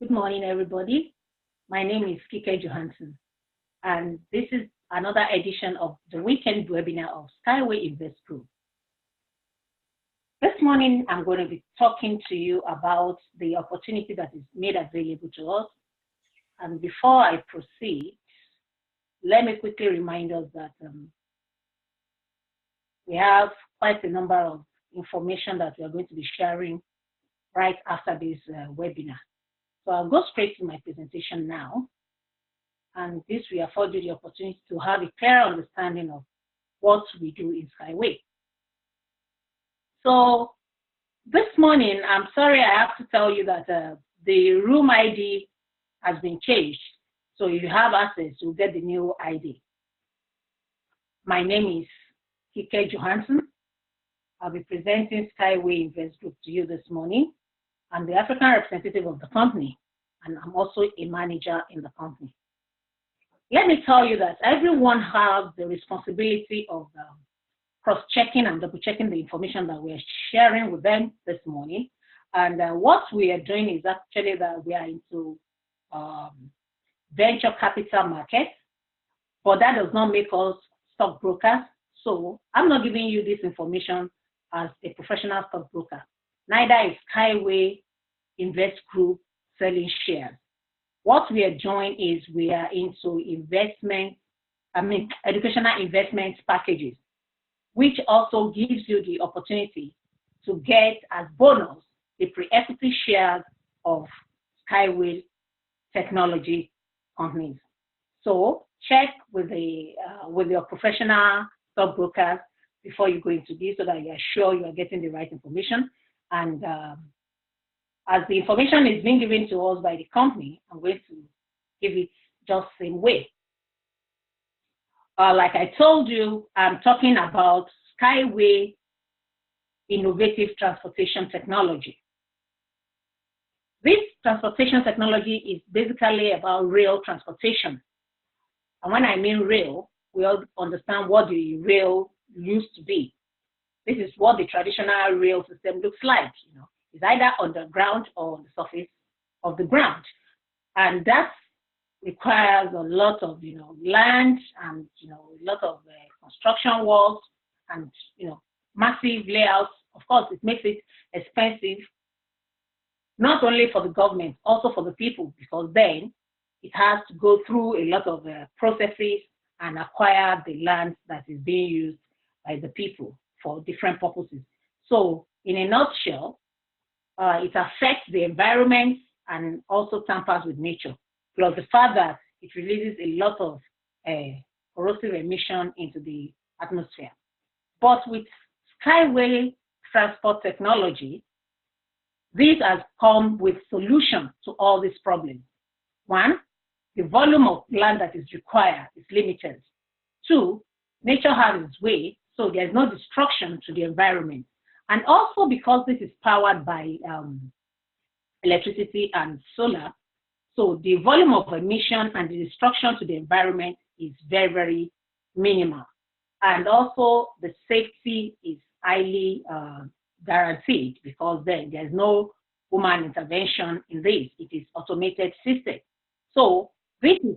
Good morning, everybody. My name is Kike Johansson, and this is another edition of the weekend webinar of Skyway Invest Group. This morning, I'm going to be talking to you about the opportunity that is made available to us. And before I proceed, let me quickly remind us that we have quite a number of information that we are going to be sharing right after this webinar. So I'll go straight to my presentation now. And this will afford you the opportunity to have a clear understanding of what we do in Skyway. So this morning, I'm sorry I have to tell you that the room ID has been changed. So if you have access, you'll get the new ID. My name is Kike Johansson. I'll be presenting Skyway Invest Group to you this morning. I'm the African representative of the company, and I'm also a manager in the company. Let me tell you that everyone has the responsibility of cross-checking and double-checking the information that we're sharing with them this morning. And what we are doing is actually that we are into venture capital market, but that does not make us stockbrokers. So I'm not giving you this information as a professional stockbroker. Neither is Skyway Invest Group selling shares. What we are doing is we are into educational investment packages, which also gives you the opportunity to get as bonus the pre-equity shares of Skyway technology companies. So check with your professional stockbrokers before you go into this so that you are sure you are getting the right information. And as the information is being given to us by the company, I'm going to give it just the same way. Like I told you, I'm talking about Skyway Innovative Transportation Technology. This transportation technology is basically about rail transportation. And when I mean rail, we all understand what the rail used to be. This is what the traditional rail system looks like. It's either underground or on the surface of the ground. And that requires a lot of, land and, a lot of construction work and, massive layouts. Of course, it makes it expensive, not only for the government, also for the people, because then it has to go through a lot of processes and acquire the land that is being used by the people for different purposes. So in a nutshell, it affects the environment and also tampers with nature, plus the fact that it releases a lot of corrosive emission into the atmosphere. But with Skyway transport technology, this has come with solutions to all these problems. One, the volume of land that is required is limited. Two, nature has its way, so there's no destruction to the environment. And also because this is powered by electricity and solar, so the volume of emission and the destruction to the environment is very, very minimal. And also the safety is highly guaranteed because then there's no human intervention in this. It is automated system. So this is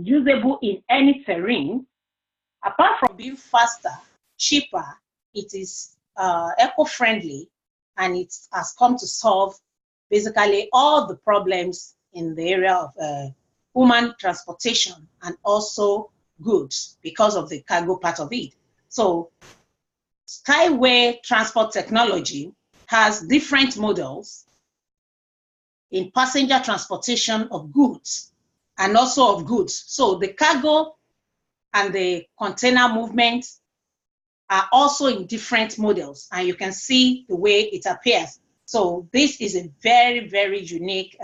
usable in any terrain. Apart from being faster, cheaper, it is eco-friendly, and it has come to solve basically all the problems in the area of human transportation and also goods because of the cargo part of it. So Skyway transport technology has different models in passenger transportation of goods and also of goods. So the cargo and the container movement are also in different models, and you can see the way it appears. So this is a very, very unique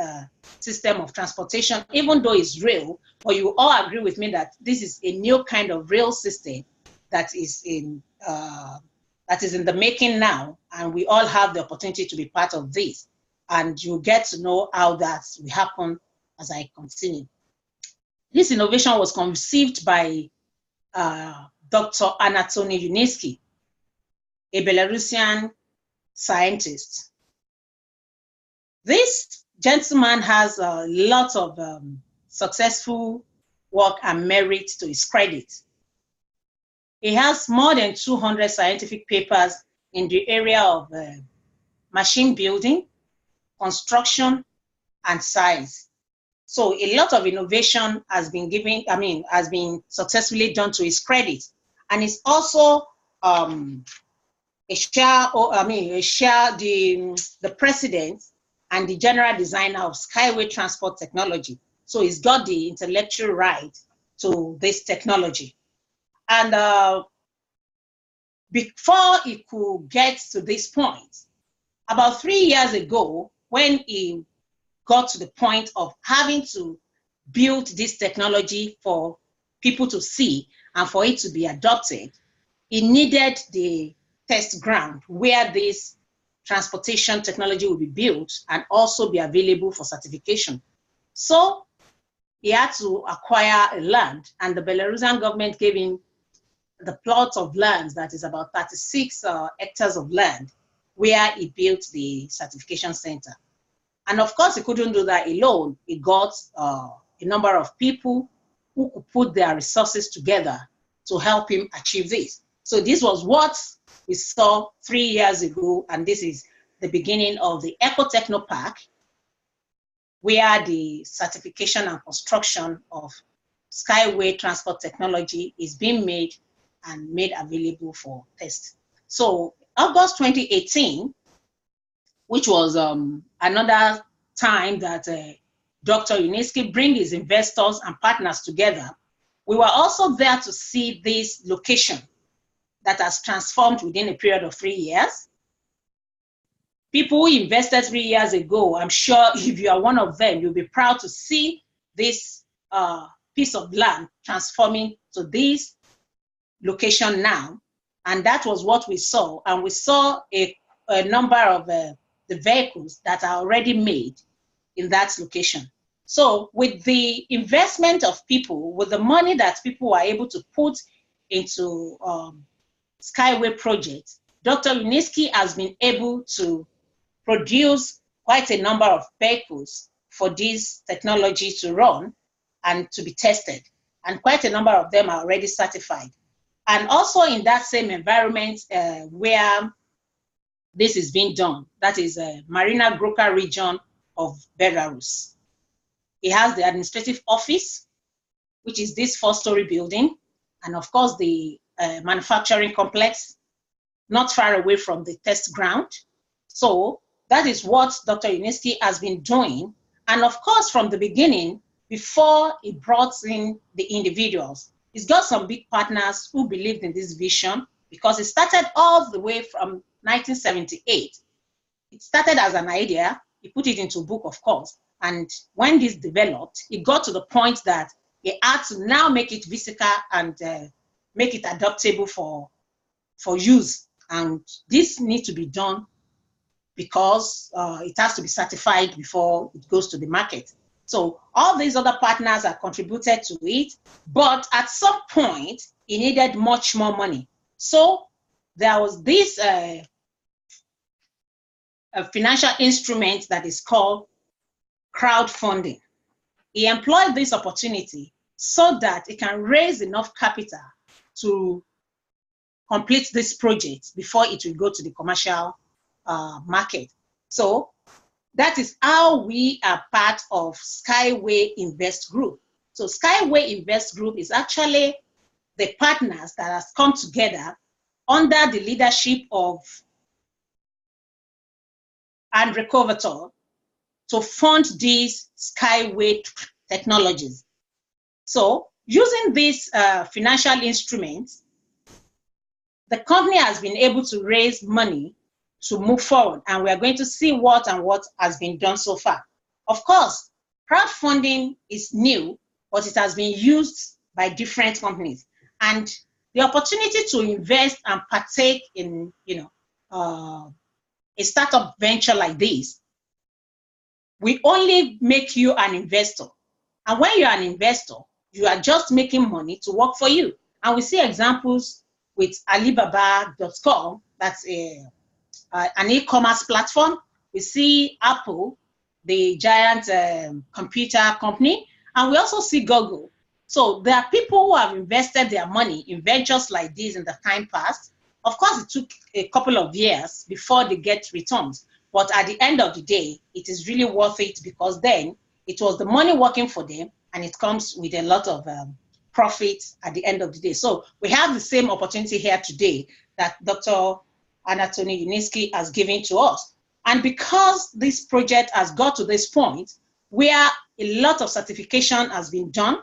system of transportation, even though it's rail, but you all agree with me that this is a new kind of rail system that is in the making now, and we all have the opportunity to be part of this. And you get to know how that will happen as I continue. This innovation was conceived by Dr. Anatoly Yuninsky, a Belarusian scientist. This gentleman has a lot of successful work and merit to his credit. He has more than 200 scientific papers in the area of machine building, construction, and science. So a lot of innovation has been has been successfully done to his credit. And it's also the president and the general designer of Skyway Transport Technology. So he's got the intellectual right to this technology. And before he could get to this point, about 3 years ago, when he got to the point of having to build this technology for people to see and for it to be adopted, he needed the test ground where this transportation technology will be built and also be available for certification. So he had to acquire a land, and the Belarusian government gave him the plot of land that is about 36 hectares of land where he built the certification center. And of course, he couldn't do that alone. He got a number of people who could put their resources together to help him achieve this. So this was what we saw 3 years ago, and this is the beginning of the Eco-Techno Park, where the certification and construction of Skyway Transport Technology is being made and made available for test. So August 2018, which was another time that Dr. Uniski bring his investors and partners together, we were also there to see this location that has transformed within a period of 3 years. People who invested 3 years ago, I'm sure if you are one of them, you'll be proud to see this piece of land transforming to this location now. And that was what we saw. And we saw a number of the vehicles that are already made in that location. So with the investment of people, with the money that people were able to put into Skyway project, Dr. Uniski has been able to produce quite a number of vehicles for this technology to run and to be tested. And quite a number of them are already certified. And also in that same environment where this is being done, that is Marina Groka region of Belarus. It has the administrative office, which is this 4-story building, and of course the manufacturing complex, not far away from the test ground. So that is what Dr. Uniski has been doing. And of course, from the beginning, before he brought in the individuals, he's got some big partners who believed in this vision, because it started all the way from 1978. It started as an idea. He put it into a book, of course. And when this developed, it got to the point that he had to now make it physical and make it adaptable for use. And this needs to be done because it has to be certified before it goes to the market. So all these other partners have contributed to it, but at some point, he needed much more money. So there was this a financial instrument that is called crowdfunding. He employed this opportunity so that he can raise enough capital to complete this project before it will go to the commercial market. So that is how we are part of Skyway Invest Group. So Skyway Invest Group is actually the partners that has come together under the leadership of Andre Kovator to fund these Skyway technologies. So using these financial instruments, the company has been able to raise money to move forward, and we are going to see what has been done so far. Of course, crowdfunding is new, but it has been used by different companies. And the opportunity to invest and partake in, a startup venture like this, we only make you an investor. And when you're an investor, you are just making money to work for you. And we see examples with Alibaba.com, that's an e-commerce platform. We see Apple the giant computer company, and we also see Google. So there are people who have invested their money in ventures like this in the time past. Of course, it took a couple of years before they get returns. But at the end of the day, it is really worth it because then it was the money working for them and it comes with a lot of profit at the end of the day. So we have the same opportunity here today that Dr. Anthony Uniski has given to us. And because this project has got to this point where a lot of certification has been done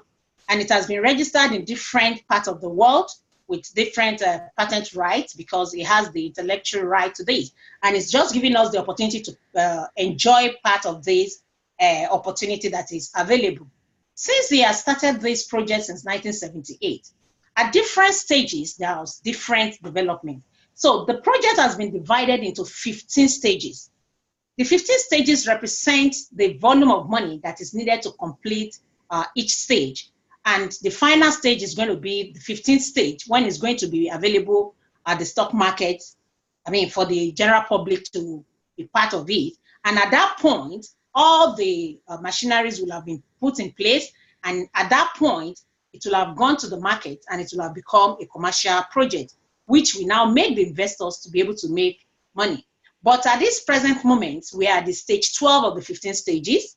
and it has been registered in different parts of the world with different patent rights because it has the intellectual right to this. And it's just giving us the opportunity to enjoy part of this opportunity that is available. Since he has started this project since 1978, at different stages, there was different development. So the project has been divided into 15 stages. The 15 stages represent the volume of money that is needed to complete each stage. And the final stage is going to be the 15th stage when it's going to be available at the stock market, I mean, for the general public to be part of it. And at that point, all the machineries will have been put in place. And at that point, it will have gone to the market and it will have become a commercial project, which will now make the investors to be able to make money. But at this present moment, we are at the stage 12 of the 15 stages.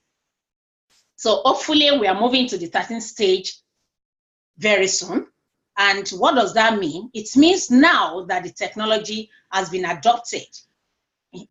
So hopefully we are moving to the 13th stage very soon. And what does that mean? It means now that the technology has been adopted.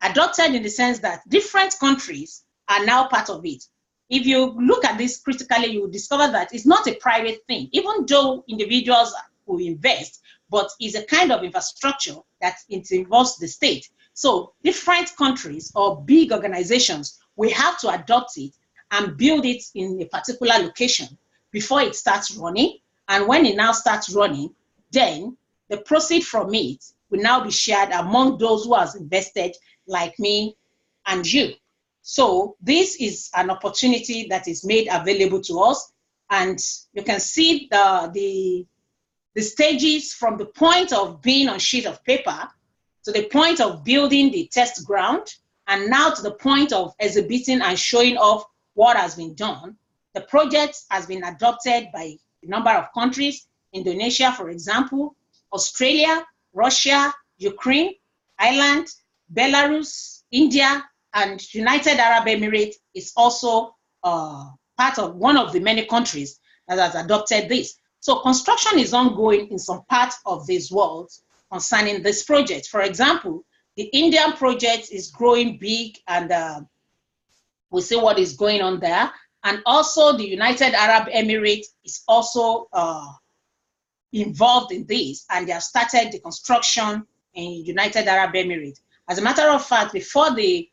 Adopted in the sense that different countries are now part of it. If you look at this critically, you will discover that it's not a private thing, even though individuals will invest, but it's a kind of infrastructure that it involves the state. So different countries or big organizations will have to adopt it and build it in a particular location before it starts running. And when it now starts running, then the proceeds from it will now be shared among those who has invested, like me and you. So this is an opportunity that is made available to us. And you can see the stages from the point of being on sheet of paper to the point of building the test ground, and now to the point of exhibiting and showing off what has been done. The project has been adopted by a number of countries, Indonesia, for example, Australia, Russia, Ukraine, Ireland, Belarus, India, and United Arab Emirates is also part of one of the many countries that has adopted this. So construction is ongoing in some parts of this world concerning this project. For example, the Indian project is growing big, and we'll see what is going on there. And also the United Arab Emirates is also involved in this, and they have started the construction in United Arab Emirates. As a matter of fact, before the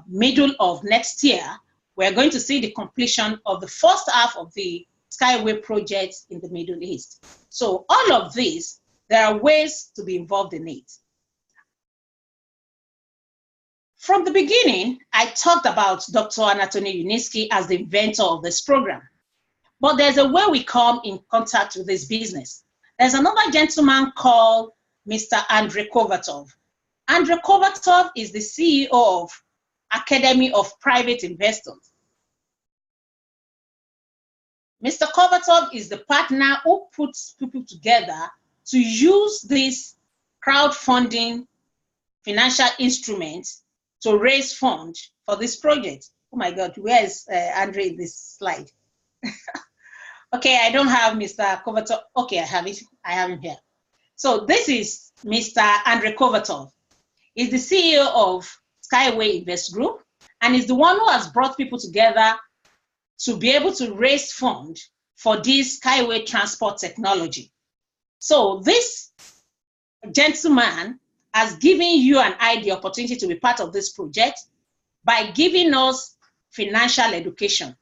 middle of next year, we're going to see the completion of the first half of the Skyway project in the Middle East. So all of this, there are ways to be involved in it. From the beginning, I talked about Dr. Anthony Uniski as the inventor of this program. But there's a way we come in contact with this business. There's another gentleman called Mr. Andrei Kovatov. Andrei Kovatov is the CEO of Academy of Private Investors. Mr. Kovatov is the partner who puts people together to use this crowdfunding financial instruments to raise funds for this project. Oh my God, where is Andrei in this slide? Okay, I don't have Mr. Kovatov. Okay, I have it. I have him here. So this is Mr. Andrei Kovatov. He's the CEO of Skyway Invest Group, and is the one who has brought people together to be able to raise funds for this Skyway transport technology. So this gentleman has given you and I the opportunity to be part of this project by giving us financial education.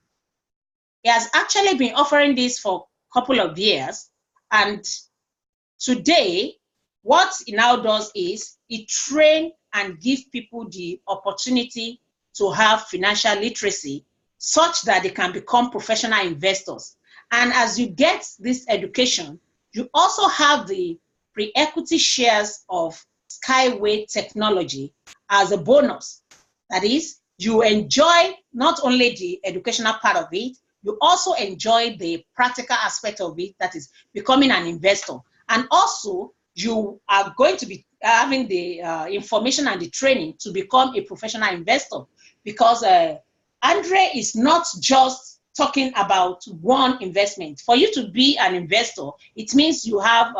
He has actually been offering this for a couple of years, and today, what he now does is he trains and gives people the opportunity to have financial literacy such that they can become professional investors. And as you get this education, you also have the pre-equity shares of Skyway technology as a bonus. That is, you enjoy not only the educational part of it, you also enjoy the practical aspect of it, that is becoming an investor. And also, you are going to be having the information and the training to become a professional investor, because Andre is not just talking about one investment. For you to be an investor, it means you have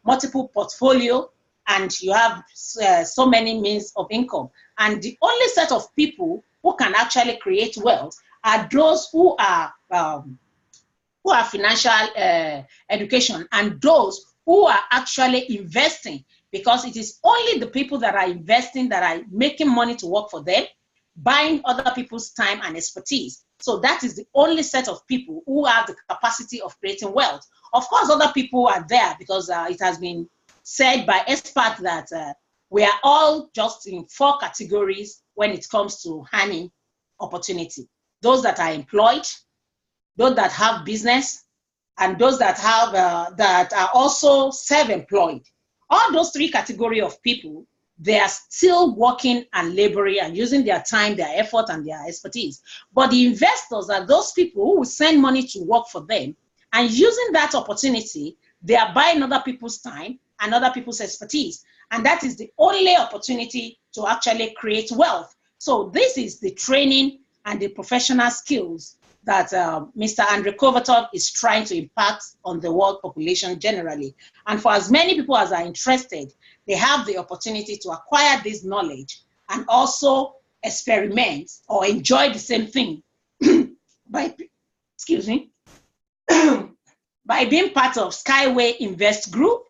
multiple portfolio and you have so many means of income. And the only set of people who can actually create wealth are those who are financial education, and those who are actually investing, because it is only the people that are investing that are making money to work for them, buying other people's time and expertise. So that is the only set of people who have the capacity of creating wealth. Of course, other people are there, because it has been said by experts that we are all just in 4 categories when it comes to earning opportunity. Those that are employed, those that have business, and those that have that are also self-employed. All those 3 categories of people, they are still working and laboring and using their time, their effort, and their expertise. But the investors are those people who will send money to work for them, and using that opportunity, they are buying other people's time and other people's expertise. And that is the only opportunity to actually create wealth. So this is the training and the professional skills that Mr. Andre Kovatov is trying to impact on the world population generally. And for as many people as are interested, they have the opportunity to acquire this knowledge and also experiment or enjoy the same thing by, excuse me, by being part of Skyway Invest Group,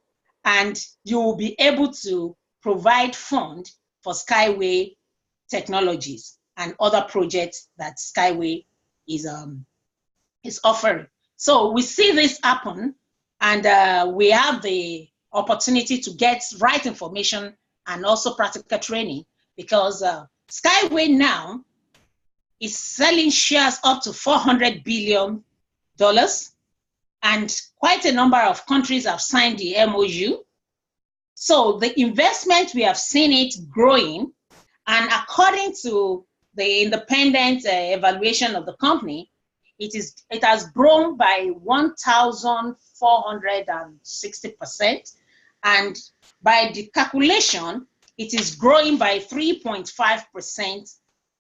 and you will be able to provide fund for Skyway technologies and other projects that Skyway is offering. So we see this happen, and we have the opportunity to get right information and also practical training, because Skyway now is selling shares up to $400 billion, and quite a number of countries have signed the MOU. So the investment, we have seen it growing, and according to the independent evaluation of the company, it has grown by 1,460%, and by the calculation, it is growing by 3.5%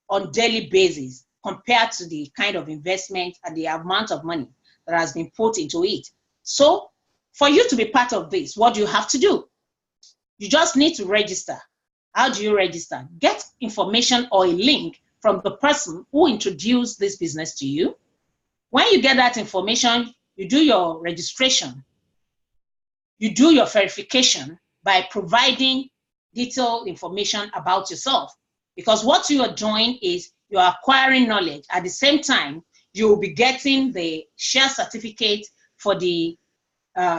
on daily basis compared to the kind of investment and the amount of money that has been put into it. So for you to be part of this, what do you have to do? You just need to register. How do you register? Get information or a link from the person who introduced this business to you. When you get that information, you do your registration. You do your verification by providing detailed information about yourself. Because what you are doing is you are acquiring knowledge. At the same time, you will be getting the share certificate for the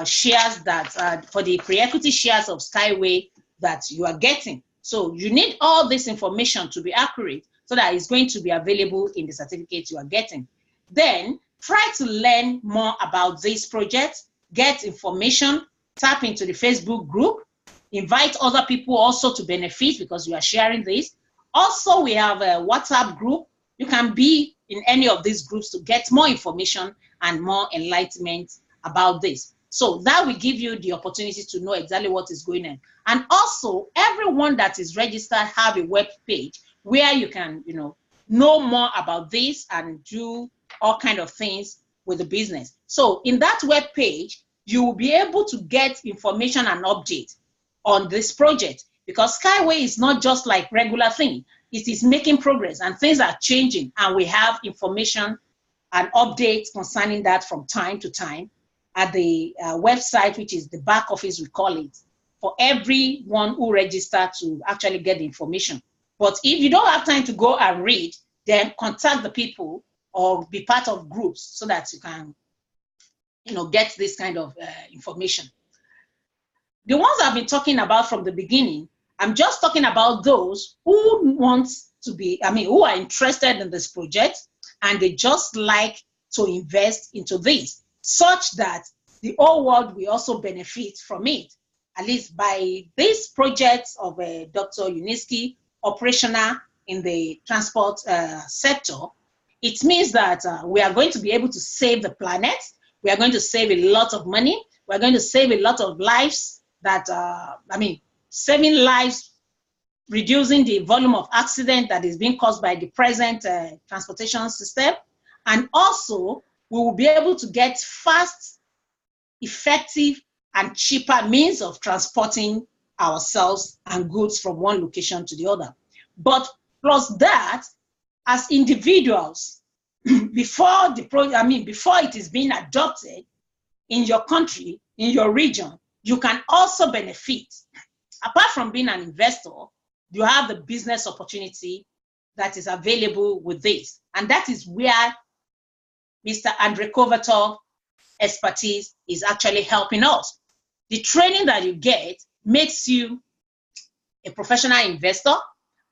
shares that, for the pre-equity shares of Skyway that you are getting. So you need all this information to be accurate so that it's going to be available in the certificate you are getting. Then try to learn more about this project, get information, tap into the Facebook group, invite other people also to benefit because you are sharing this. Also, we have a WhatsApp group. You can be in any of these groups to get more information and more enlightenment about this. So that will give you the opportunity to know exactly what is going on. And also, everyone that is registered have a web page where you can, know more about this and do all kind of things with the business. So in that web page, you will be able to get information and update on this project, because Skyway is not just like regular thing. It is making progress and things are changing, and we have information and updates concerning that from time to time at the website, which is the back office, we call it, for everyone who registered to actually get the information. But if you don't have time to go and read, then contact the people or be part of groups so that you can, get this kind of information. The ones I've been talking about from the beginning, I'm just talking about those who want to be, who are interested in this project and they just like to invest into this, such that the whole world will also benefit from it, at least by this project of Dr. Uniski, operational in the transport sector. it means that we are going to be able to save the planet. We are going to save a lot of money. We're going to save a lot of lives that, saving lives, reducing the volume of accident that is being caused by the present transportation system. And also, we will be able to get fast, effective, and cheaper means of transporting ourselves and goods from one location to the other. But plus that, as individuals, before it is being adopted in your country, in your region, you can also benefit. Apart from being an investor, you have the business opportunity that is available with this. And that is where Mr. Andrei Kovatov expertise is actually helping us. The training that you get makes you a professional investor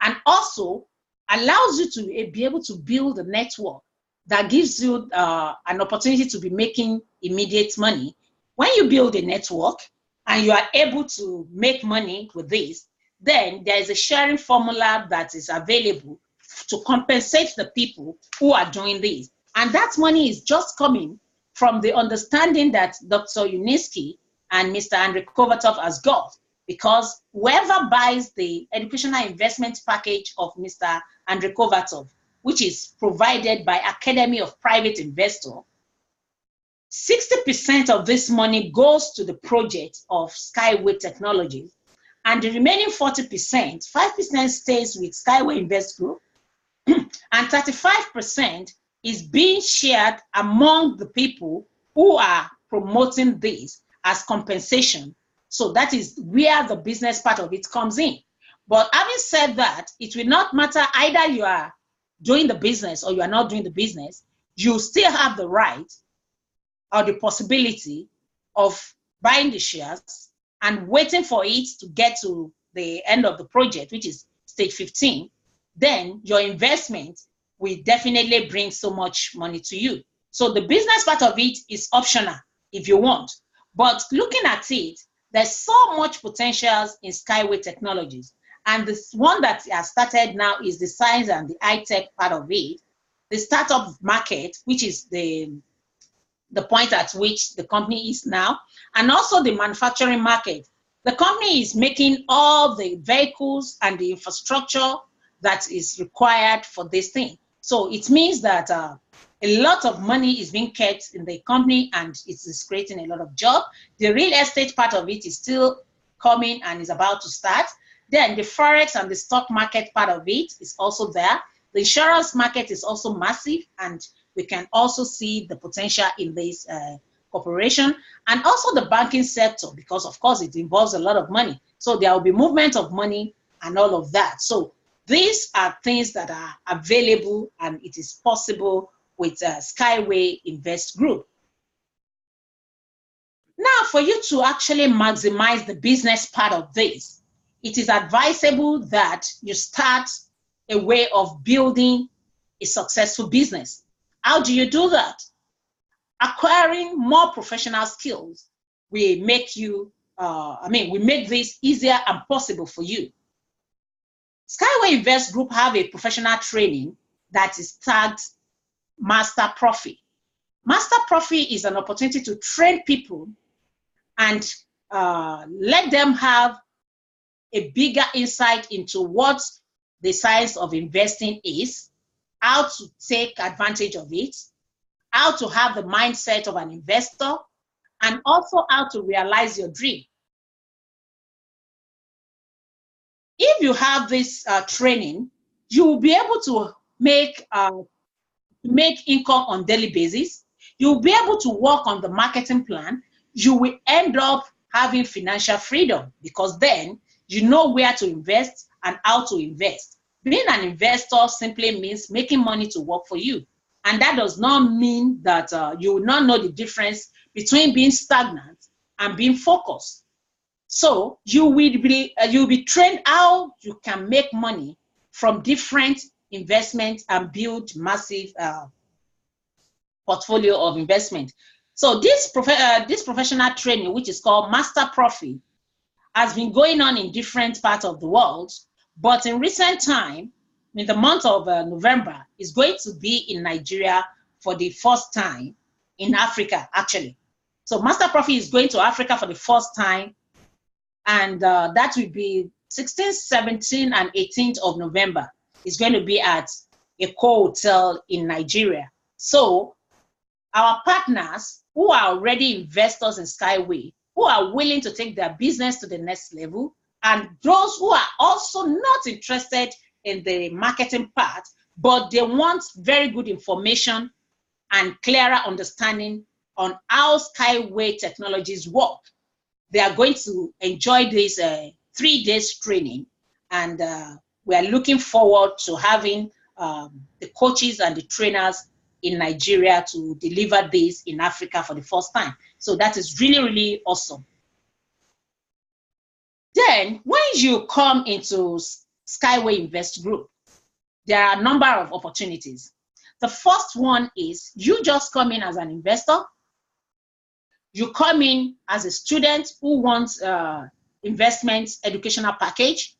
and also allows you to be able to build a network that gives you an opportunity to be making immediate money. When you build a network and you are able to make money with this, then there is a sharing formula that is available to compensate the people who are doing this. And that money is just coming from the understanding that Dr. Uniski and Mr. Andrei Kovatov has got, because whoever buys the educational investment package of Mr. Andrei Kovatov, which is provided by Academy of Private Investor, 60% of this money goes to the project of Skyway Technologies, and the remaining 40%, 5% stays with Skyway Invest Group, and 35% is being shared among the people who are promoting this as compensation. So that is where the business part of it comes in. But having said that, it will not matter either you are doing the business or you are not doing the business, you still have the right or the possibility of buying the shares and waiting for it to get to the end of the project, which is stage 15. Then your investment will definitely bring so much money to you. So the business part of it is optional if you want. But looking at it, there's so much potential in Skyway Technologies. And this one that has started now is the science and the high-tech part of it, the startup market, which is the point at which the company is now, and also the manufacturing market. The company is making all the vehicles and the infrastructure that is required for this thing. So it means that a lot of money is being kept in the company and it is creating a lot of jobs. The real estate part of it is still coming and is about to start. Then the forex and the stock market part of it is also there. The insurance market is also massive, and we can also see the potential in this corporation, and also the banking sector, because of course it involves a lot of money. So there will be movement of money and all of that. So these are things that are available and it is possible with Skyway Invest Group. Now, for you to actually maximize the business part of this, it is advisable that you start a way of building a successful business. How do you do that? Acquiring more professional skills will make you, will make this easier and possible for you. Skyway Invest Group have a professional training that is tagged Master Profi. Master Profi is an opportunity to train people and let them have a bigger insight into what the science of investing is, how to take advantage of it, how to have the mindset of an investor, and also how to realize your dream. If you have this training, you will be able to make income on daily basis. You'll be able to work on the marketing plan. You will end up having financial freedom because then you know where to invest and how to invest. Being an investor simply means making money to work for you. And that does not mean that you will not know the difference between being stagnant and being focused. So you will be trained how you can make money from different investments and build massive portfolio of investment. So this professional training, which is called Master Profi, has been going on in different parts of the world. But in recent time, in the month of November, is going to be in Nigeria for the first time, in Africa, actually. So Master Profit is going to Africa for the first time, and that will be 16th, 17th, and 18th of November. It's going to be at a hotel in Nigeria. So our partners who are already investors in Skyway, who are willing to take their business to the next level, and those who are also not interested in the marketing part, but they want very good information and clearer understanding on how Skyway technologies work, they are going to enjoy this 3 days training. And we are looking forward to having the coaches and the trainers in Nigeria to deliver this in Africa for the first time. So that is really, really awesome. Then when you come into Skyway Invest Group, there are a number of opportunities. The first one is you just come in as an investor. You come in as a student who wants investment educational package,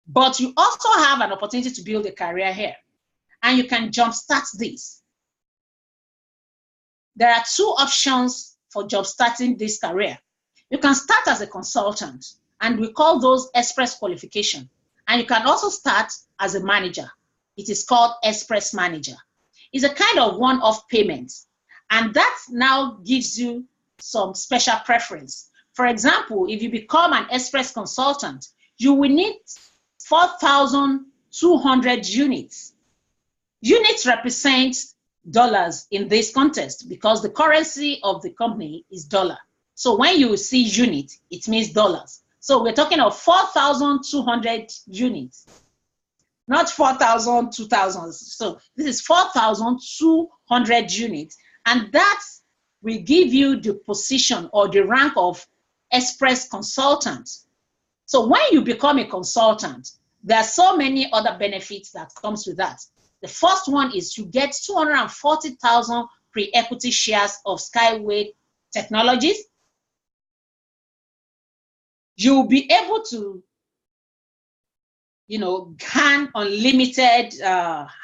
but you also have an opportunity to build a career here, and you can jumpstart this. There are two options for jumpstarting this career. You can start as a consultant, and we call those express qualification. And you can also start as a manager. It is called express manager. It's a kind of one-off payment, and that now gives you some special preference. For example, if you become an express consultant, you will need 4,200 units. Units represent dollars in this context because the currency of the company is dollar. So when you see unit, it means dollars. So we're talking of 4,200 units, not 4,000, 2,000. So this is 4,200 units. And that will give you the position or the rank of express consultant. So when you become a consultant, there are so many other benefits that comes with that. The first one is you get 240,000 pre-equity shares of Skyway Technologies. You'll be able to, earn unlimited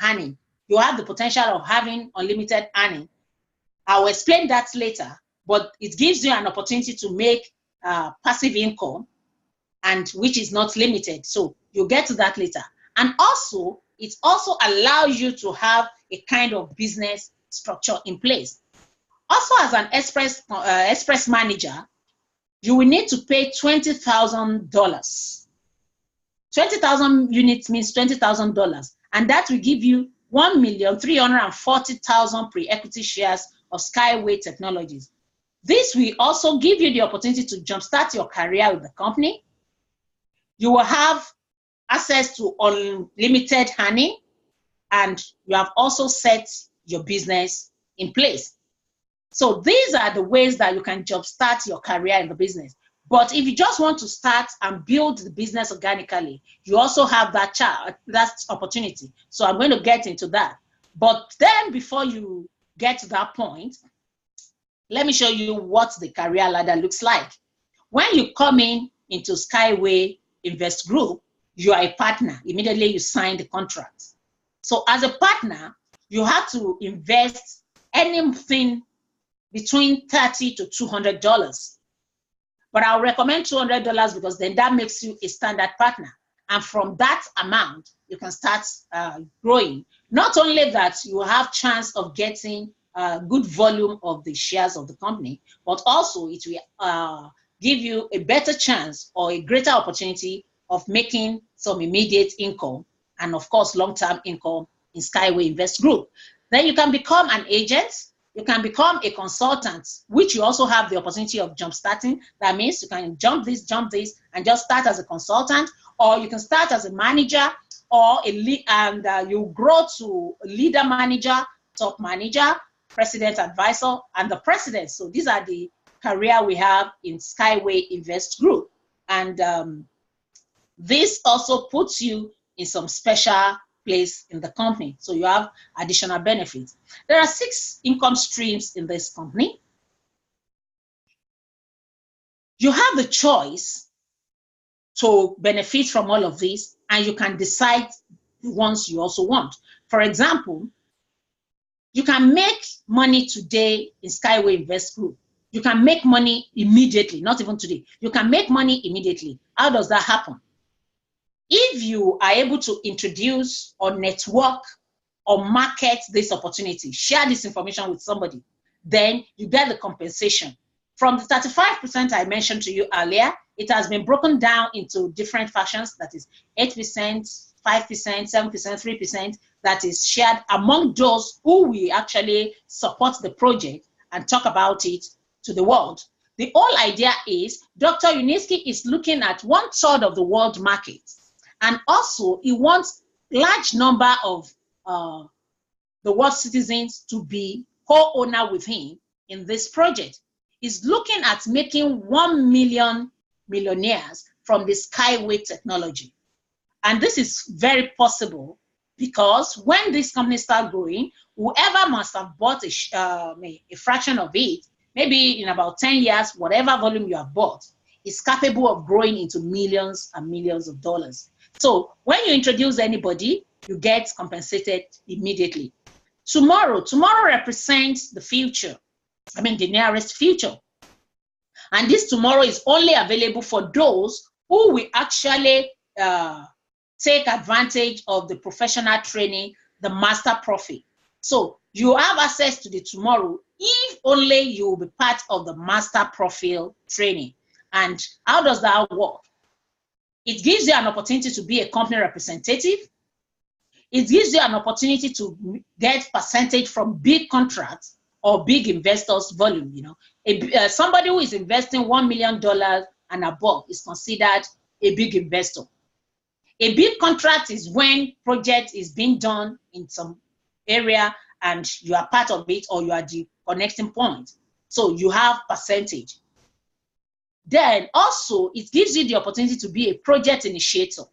earning. You have the potential of having unlimited earning. I will explain that later, but it gives you an opportunity to make passive income, and which is not limited. So you'll get to that later. And also, it also allows you to have a kind of business structure in place. Also, as an express manager, you will need to pay $20,000. 20,000 units means $20,000, and that will give you 1,340,000 pre-equity shares of Skyway Technologies. This will also give you the opportunity to jumpstart your career with the company. You will have access to unlimited earning, and you have also set your business in place. So these are the ways that you can jumpstart your career in the business. But if you just want to start and build the business organically, you also have that opportunity. So I'm going to get into that. But then before you get to that point, let me show you what the career ladder looks like. When you come into Skyway Invest Group, you are a partner. Immediately you sign the contract. So as a partner, you have to invest anything between $30 to $200. But I'll recommend $200 because then that makes you a standard partner. And from that amount, you can start growing. Not only that, you have chance of getting a good volume of the shares of the company, but also it will give you a better chance or a greater opportunity of making some immediate income and, of course, long-term income in Skyway Invest Group. Then you can become an agent. You can become a consultant, which you also have the opportunity of jump starting. That means you can jump this, and just start as a consultant, or you can start as a manager, or you grow to a leader manager, top manager, president advisor, and the president. So these are the career we have in Skyway Invest Group. And this also puts you in some special place in the company. So you have additional benefits. There are 6 income streams in this company. You have the choice to benefit from all of this, and you can decide the ones you also want. For example, you can make money today in Skyway Invest Group. You can make money immediately, not even today. You can make money immediately. How does that happen? If you are able to introduce or network or market this opportunity, share this information with somebody, then you get the compensation. From the 35% I mentioned to you earlier, it has been broken down into different factions, that is 8%, 5%, 7%, 3%, that is shared among those who will actually support the project and talk about it to the world. The whole idea is Dr. Uniski is looking at 1/3 of the world market, and also he wants large number of the world citizens to be co-owner with him in this project. He's looking at making 1 million millionaires from the Skyway technology. And this is very possible because when this company starts growing, whoever must have bought a fraction of it, maybe in about 10 years, whatever volume you have bought, is capable of growing into millions and millions of dollars. So when you introduce anybody, you get compensated immediately. Tomorrow represents the future. I mean, the nearest future. And this tomorrow is only available for those who will actually take advantage of the professional training, the master profit. So you have access to the tomorrow if only you will be part of the master profile training. And how does that work? It gives you an opportunity to be a company representative. It gives you an opportunity to get percentage from big contracts or big investors volume. You know, somebody who is investing $1 million and above is considered a big investor. A big contract is when project is being done in some area and you are part of it, or you are the connecting point. So you have percentage. Then also it gives you the opportunity to be a project initiator.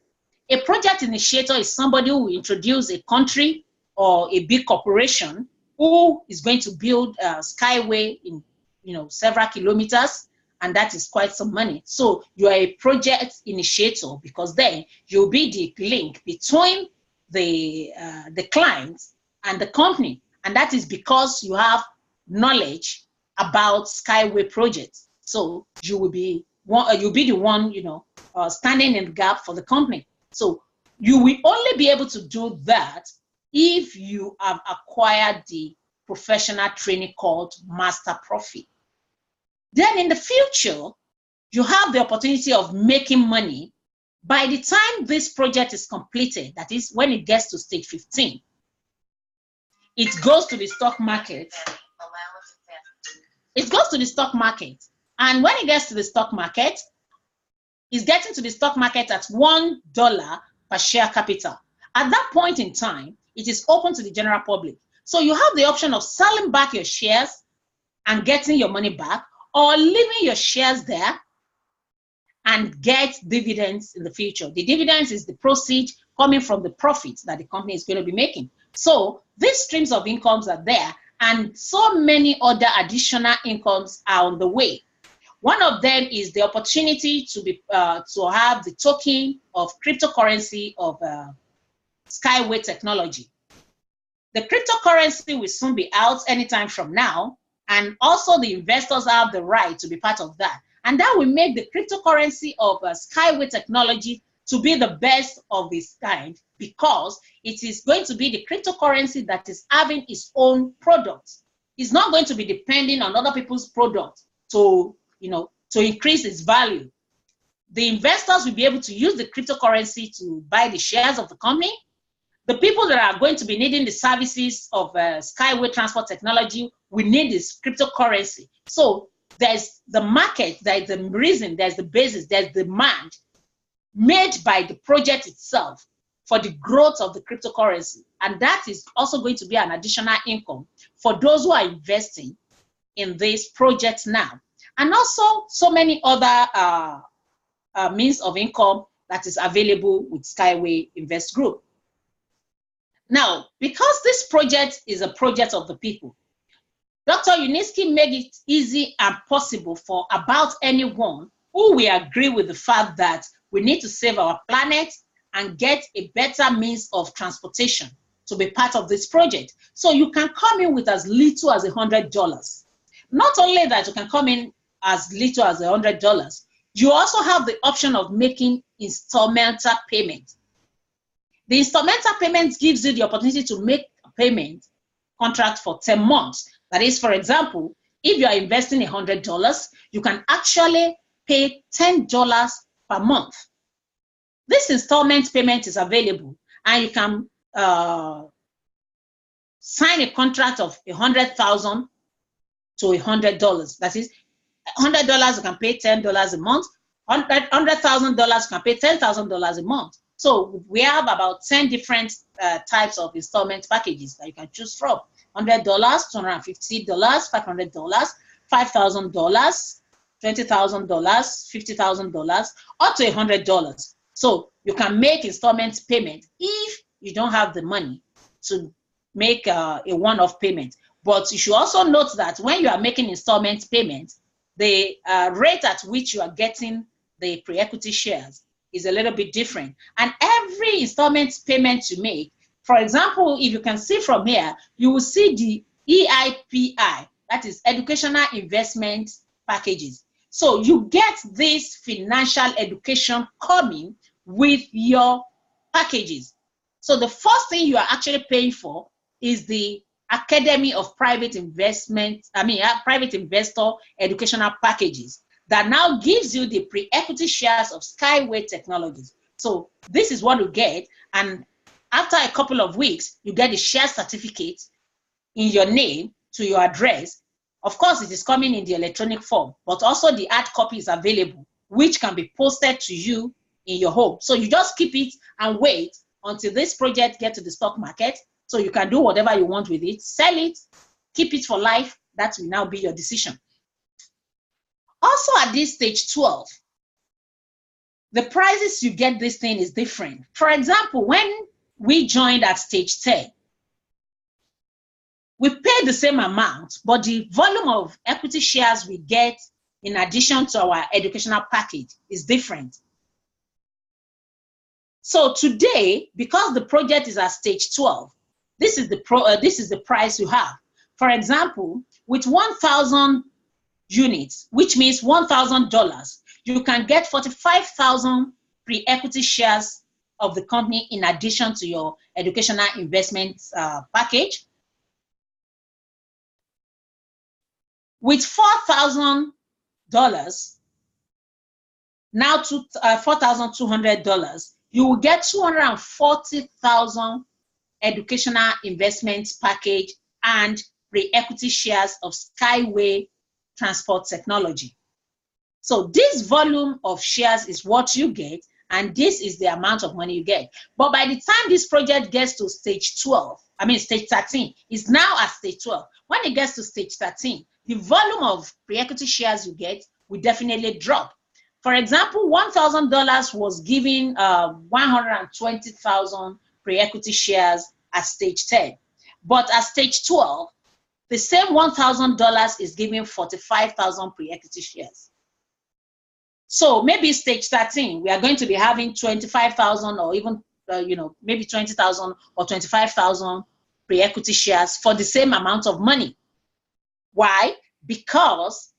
A project initiator is somebody who will introduce a country or a big corporation who is going to build a Skyway in, you know, several kilometers, and that is quite some money. So you are a project initiator because then you'll be the link between the client and the company, and that is because you have knowledge about Skyway projects. So you will be you'll be the one, you know, standing in the gap for the company. So you will only be able to do that if you have acquired the professional training called Master Profit. Then in the future, you have the opportunity of making money by the time this project is completed, that is when it gets to stage 15. It goes to the stock market. It goes to the stock market. And when it gets to the stock market, it's getting to the stock market at $1 per share capital. At that point in time, it is open to the general public. So you have the option of selling back your shares and getting your money back, or leaving your shares there and get dividends in the future. The dividends is the proceeds coming from the profits that the company is going to be making. So these streams of incomes are there, and so many other additional incomes are on the way. One of them is the opportunity to have the token of cryptocurrency of Skyway technology. The cryptocurrency will soon be out anytime from now, and also the investors have the right to be part of that. And that will make the cryptocurrency of Skyway technology to be the best of its kind, because it is going to be the cryptocurrency that is having its own product. It's not going to be depending on other people's products to increase its value. The investors will be able to use the cryptocurrency to buy the shares of the company. The people that are going to be needing the services of Skyway transport technology will need this cryptocurrency. So there's the market, there's the reason, there's the basis, there's demand made by the project itself for the growth of the cryptocurrency. And that is also going to be an additional income for those who are investing in this project now. And also so many other means of income that is available with Skyway Invest Group. Now, because this project is a project of the people, Dr. Uniski made it easy and possible for about anyone who will agree with the fact that we need to save our planet and get a better means of transportation to be part of this project. So you can come in with as little as $100. Not only that, you can come in as little as $100, you also have the option of making installmental payment. The installmental payment gives you the opportunity to make a payment contract for 10 months. That is, for example, if you are investing $100, you can actually pay $10 per month. This installment payment is available, and you can sign a contract of $100,000 to $100. That is, $100 you can pay $10 a month. $100,000 you can pay $10,000 a month. So we have about 10 different types of installment packages that you can choose from: $100, $250, $500, $5,000, $20,000, $50,000, up to $100. So you can make installment payment if you don't have the money to make a one-off payment. But you should also note that when you are making installment payment, the rate at which you are getting the pre-equity shares is a little bit different. And every installment payment you make, for example, if you can see from here, you will see the EIPI, that is Educational Investment Packages. So you get this financial education coming with your packages. So the first thing you are actually paying for is the Academy of Private Investment, Private Investor Educational Packages that now gives you the pre-equity shares of Skyway Technologies. So this is what you get, and after a couple of weeks, you get the share certificate in your name to your address. Of course, it is coming in the electronic form, but also the hard copy is available, which can be posted to you in your home. So you just keep it and wait until this project gets to the stock market, so you can do whatever you want with it, sell it, keep it for life. That will now be your decision. Also at this stage 12, the prices you get this thing is different. For example, when we joined at stage 10, we paid the same amount, but the volume of equity shares we get in addition to our educational package is different. So today, because the project is at stage 12, this is the price you have. For example, with 1,000 units, which means $1,000, you can get 45,000 pre-equity shares of the company in addition to your educational investment package. With $4,000, now to $4,200, you will get 240,000 educational investment package and pre-equity shares of Skyway Transport Technology. So this volume of shares is what you get, and this is the amount of money you get. But by the time this project gets to stage 13, it's now at stage 12. When it gets to stage 13, the volume of pre-equity shares you get will definitely drop. For example, $1,000 was giving 120,000 pre-equity shares at stage 10. But at stage 12, the same $1,000 is giving 45,000 pre-equity shares. So maybe stage 13, we are going to be having 25,000 or even, maybe 20,000 or 25,000 pre-equity shares for the same amount of money. Why? Because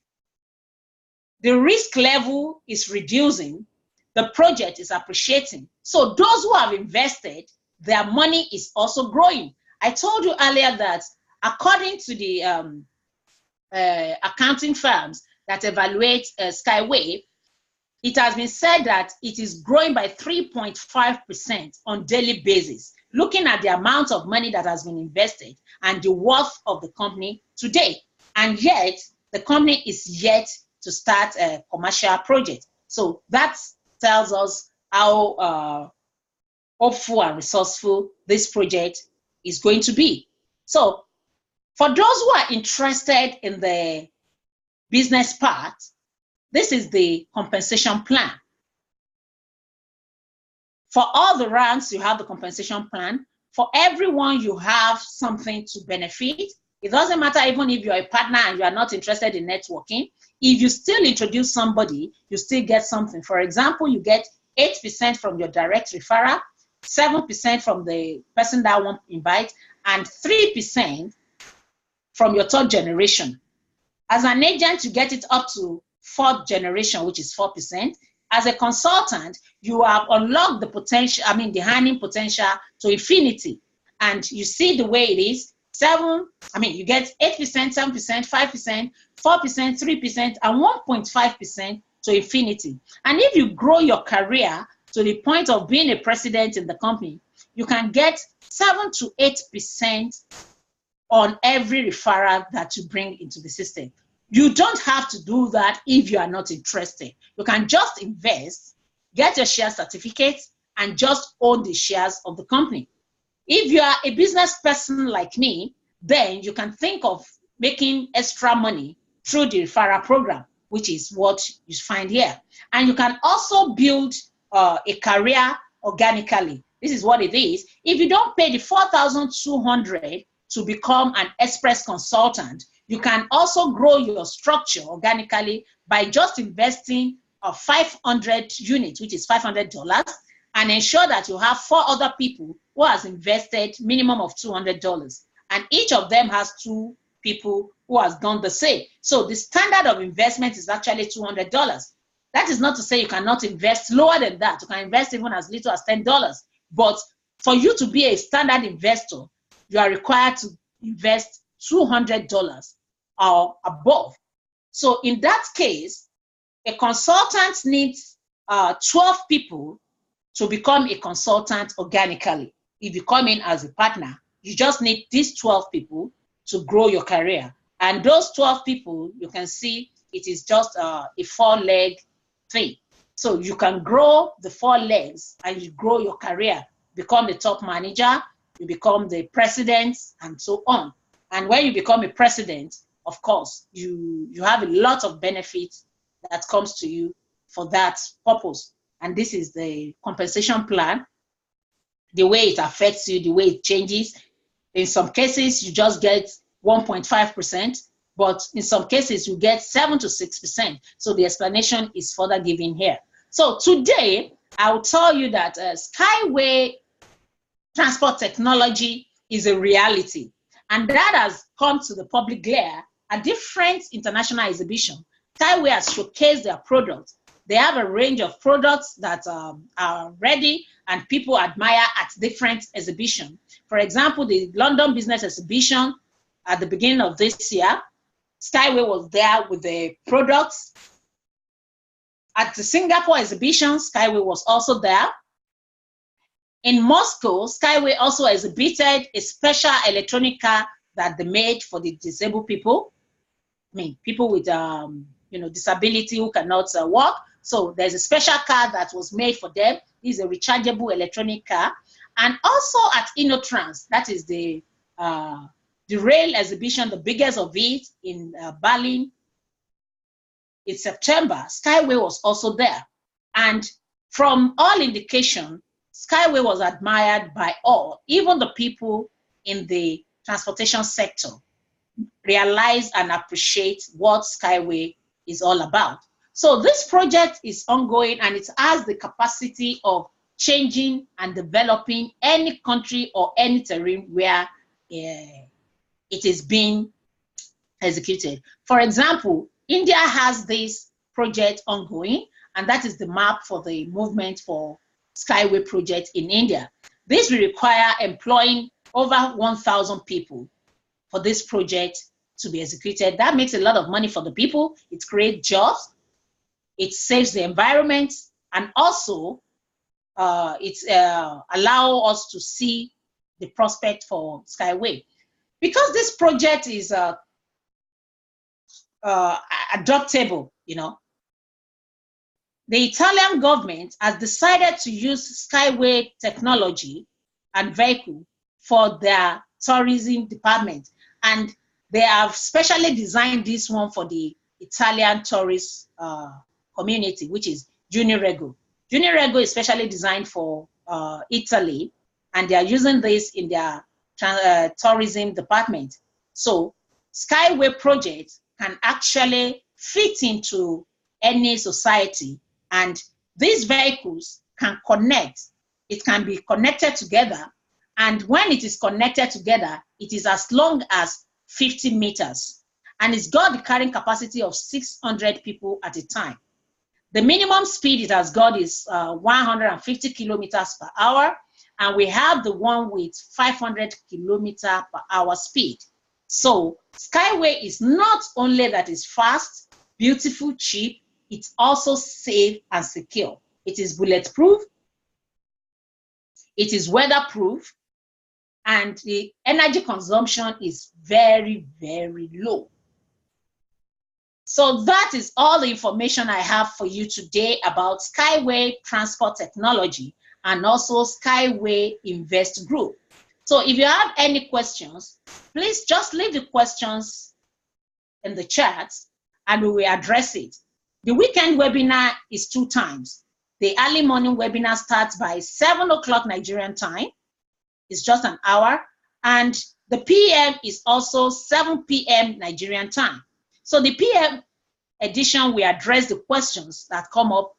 the risk level is reducing, the project is appreciating. So those who have invested, their money is also growing. I told you earlier that according to the accounting firms that evaluate Skyway, it has been said that it is growing by 3.5% on daily basis, looking at the amount of money that has been invested and the worth of the company today. And yet, the company is yet to start a commercial project. So that tells us how hopeful and resourceful this project is going to be. So for those who are interested in the business part, this is the compensation plan. For all the ranks, you have the compensation plan. For everyone, you have something to benefit. It doesn't matter even if you're a partner and you are not interested in networking. If you still introduce somebody, you still get something. For example, you get 8% from your direct referral, 7% from the person that won't invite, and 3% from your third generation. As an agent, you get it up to fourth generation, which is 4%. As a consultant, you have unlocked the potential, the earning potential to infinity. And you see the way it is. You get 8%, 7%, 5%, 4%, 3%, and 1.5% to infinity. And if you grow your career to the point of being a president in the company, you can get 7 to 8% on every referral that you bring into the system. You don't have to do that if you are not interested. You can just invest, get your share certificate, and just own the shares of the company. If you are a business person like me, then you can think of making extra money through the referral program, which is what you find here. And you can also build a career organically. This is what it is. If you don't pay the $4,200 to become an express consultant, you can also grow your structure organically by just investing 500 units, which is $500, and ensure that you have 4 other people who has invested minimum of $200. And each of them has 2 people who has done the same. So the standard of investment is actually $200. That is not to say you cannot invest lower than that. You can invest even as little as $10. But for you to be a standard investor, you are required to invest $200 or above. So in that case, a consultant needs 12 people to become a consultant organically. If you come in as a partner, you just need these 12 people to grow your career. And those 12 people, you can see it is just a 4-leg thing. So you can grow the 4 legs and you grow your career, become the top manager, you become the president, and so on. And when you become a president, of course, you have a lot of benefits that comes to you for that purpose. And this is the compensation plan, the way it affects you, the way it changes. In some cases, you just get 1.5%, but in some cases, you get 7 to 6%. So the explanation is further given here. So today, I'll tell you that Skyway transport technology is a reality. And that has come to the public glare at different international exhibitions. Skyway has showcased their products. They have a range of products that are ready and people admire at different exhibitions. For example, the London Business Exhibition at the beginning of this year, Skyway was there with the products. At the Singapore exhibition, Skyway was also there. In Moscow, Skyway also exhibited a special electronic car that they made for the disabled people. People with disability who cannot walk. So there's a special car that was made for them. This is a rechargeable electronic car. And also at InnoTrans, that is the rail exhibition, the biggest of it in Berlin in September, Skyway was also there. And from all indication, Skyway was admired by all, even the people in the transportation sector realize and appreciate what Skyway is all about. So this project is ongoing and it has the capacity of changing and developing any country or any terrain where it is being executed. For example, India has this project ongoing, and that is the map for the movement for Skyway project in India. This will require employing over 1,000 people for this project to be executed. That makes a lot of money for the people. It creates jobs. It saves the environment, and also it allows us to see the prospect for Skyway. Because this project is adoptable, the Italian government has decided to use Skyway technology and vehicle for their tourism department. And they have specially designed this one for the Italian tourist community, which is Junirego. Junirego is specially designed for Italy, and they are using this in their tourism department. So Skyway project can actually fit into any society, and these vehicles can connect. It can be connected together. And when it is connected together, it is as long as 50 meters. And it's got the carrying capacity of 600 people at a time. The minimum speed it has got is 150 kilometers per hour. And we have the one with 500 kilometer per hour speed. So Skyway is not only that it's fast, beautiful, cheap, it's also safe and secure. It is bulletproof, it is weatherproof, and the energy consumption is very, very low. So that is all the information I have for you today about Skyway Transport Technology and also Skyway Invest Group. So if you have any questions, please just leave the questions in the chat and we will address it. The weekend webinar is 2 times. The early morning webinar starts by 7 o'clock Nigerian time. It's just an hour. And the PM is also 7 p.m. Nigerian time. So the PM edition, we address the questions that come up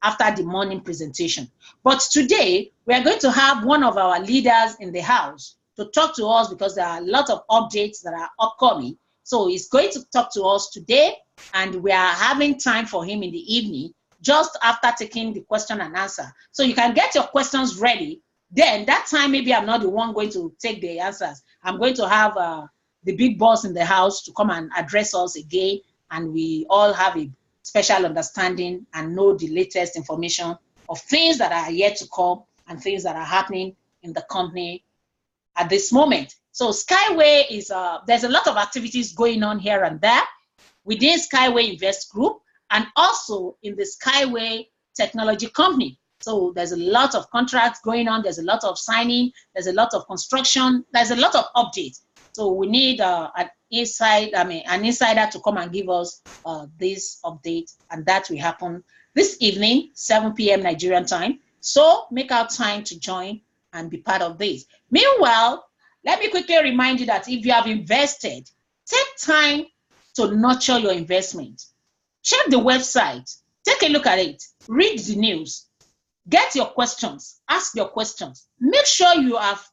after the morning presentation. But today, we are going to have one of our leaders in the house to talk to us because there are a lot of updates that are upcoming. So he's going to talk to us today, and we are having time for him in the evening, just after taking the question and answer. So you can get your questions ready. Then that time, maybe I'm not the one going to take the answers. I'm going to have the big boss in the house to come and address us again, and we all have a special understanding and know the latest information of things that are yet to come and things that are happening in the company at this moment. So Skyway is, there's a lot of activities going on here and there within Skyway Invest Group and also in the Skyway Technology Company. So there's a lot of contracts going on, there's a lot of signing, there's a lot of construction, there's a lot of updates. So we need an insider to come and give us this update, and that will happen this evening, 7 p.m. Nigerian time. So make our time to join and be part of this. Meanwhile, let me quickly remind you that if you have invested, take time to nurture your investment. Check the website, take a look at it, read the news, get your questions, ask your questions. Make sure you have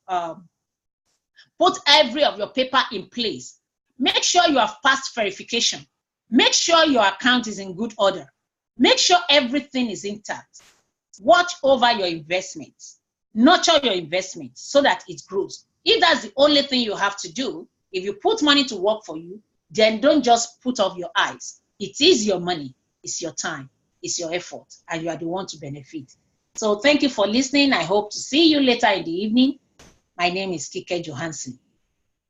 put every of your paper in place. Make sure you have passed verification. Make sure your account is in good order. Make sure everything is intact. Watch over your investments. Nurture your investments so that it grows. If that's the only thing you have to do, if you put money to work for you, then don't just put off your eyes. It is your money, it's your time, it's your effort, and you are the one to benefit. So thank you for listening. I hope to see you later in the evening. My name is Kike Johansson.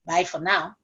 Bye for now.